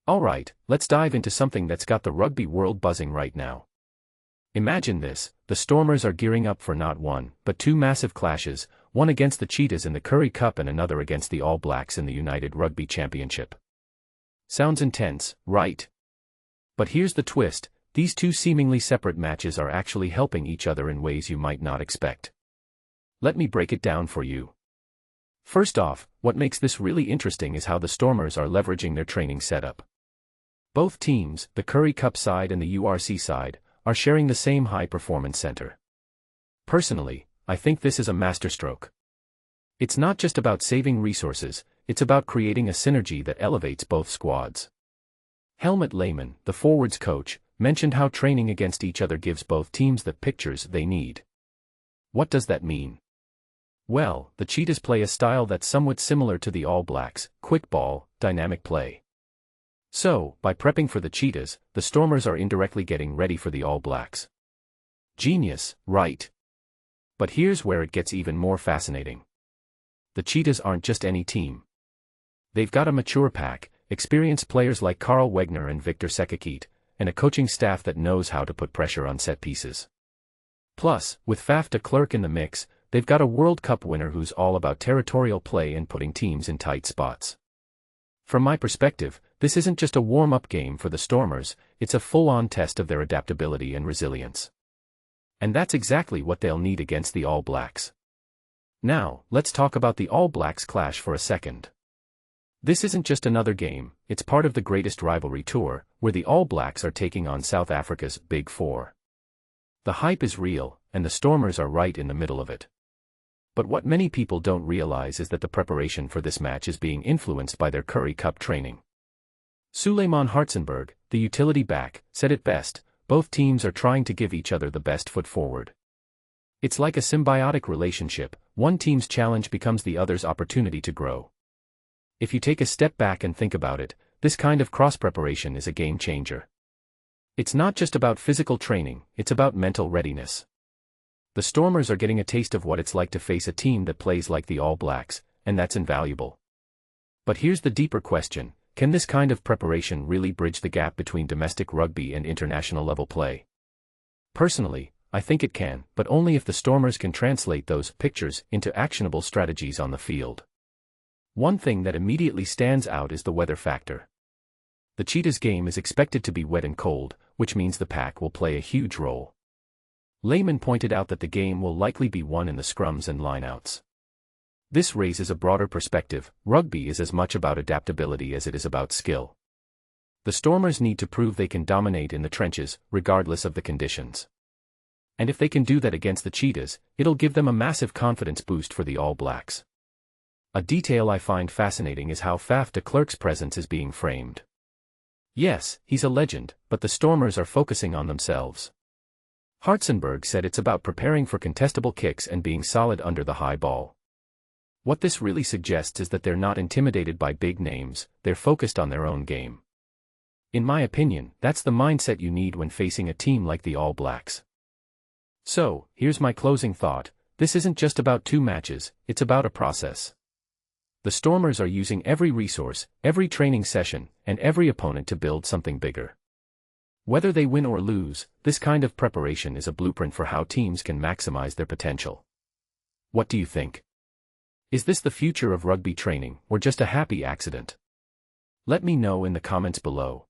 Alright, let's dive into something that's got the rugby world buzzing right now. Imagine this, the Stormers are gearing up for not one, but two massive clashes, one against the Cheetahs in the Currie Cup and another against the All Blacks in the United Rugby Championship. Sounds intense, right? But here's the twist, these two seemingly separate matches are actually helping each other in ways you might not expect. Let me break it down for you. First off, what makes this really interesting is how the Stormers are leveraging their training setup. Both teams, the Currie Cup side and the URC side, are sharing the same high-performance center. Personally, I think this is a masterstroke. It's not just about saving resources, it's about creating a synergy that elevates both squads. Helmut Lehmann, the forwards coach, mentioned how training against each other gives both teams the pictures they need. What does that mean? Well, the Cheetahs play a style that's somewhat similar to the All Blacks, quick ball, dynamic play. So, by prepping for the Cheetahs, the Stormers are indirectly getting ready for the All Blacks. Genius, right? But here's where it gets even more fascinating. The Cheetahs aren't just any team. They've got a mature pack, experienced players like Carl Wegner and Victor Sekakit, and a coaching staff that knows how to put pressure on set pieces. Plus, with Faf de Klerk in the mix, they've got a World Cup winner who's all about territorial play and putting teams in tight spots. From my perspective, this isn't just a warm-up game for the Stormers, it's a full-on test of their adaptability and resilience. And that's exactly what they'll need against the All Blacks. Now, let's talk about the All Blacks clash for a second. This isn't just another game, it's part of the Greatest Rivalry tour, where the All Blacks are taking on South Africa's Big Four. The hype is real, and the Stormers are right in the middle of it. But what many people don't realize is that the preparation for this match is being influenced by their Currie Cup training. Suleiman Hartzenberg, the utility back, said it best, both teams are trying to give each other the best foot forward. It's like a symbiotic relationship, one team's challenge becomes the other's opportunity to grow. If you take a step back and think about it, this kind of cross-preparation is a game changer. It's not just about physical training, it's about mental readiness. The Stormers are getting a taste of what it's like to face a team that plays like the All Blacks, and that's invaluable. But here's the deeper question, can this kind of preparation really bridge the gap between domestic rugby and international level play? Personally, I think it can, but only if the Stormers can translate those pictures into actionable strategies on the field. One thing that immediately stands out is the weather factor. The Cheetahs game is expected to be wet and cold, which means the pack will play a huge role. Lehmann pointed out that the game will likely be won in the scrums and lineouts. This raises a broader perspective, rugby is as much about adaptability as it is about skill. The Stormers need to prove they can dominate in the trenches, regardless of the conditions. And if they can do that against the Cheetahs, it'll give them a massive confidence boost for the All Blacks. A detail I find fascinating is how Faf de Klerk's presence is being framed. Yes, he's a legend, but the Stormers are focusing on themselves. Hartzenberg said it's about preparing for contestable kicks and being solid under the high ball. What this really suggests is that they're not intimidated by big names, they're focused on their own game. In my opinion, that's the mindset you need when facing a team like the All Blacks. So, here's my closing thought, this isn't just about two matches, it's about a process. The Stormers are using every resource, every training session, and every opponent to build something bigger. Whether they win or lose, this kind of preparation is a blueprint for how teams can maximize their potential. What do you think? Is this the future of rugby training, or just a happy accident? Let me know in the comments below.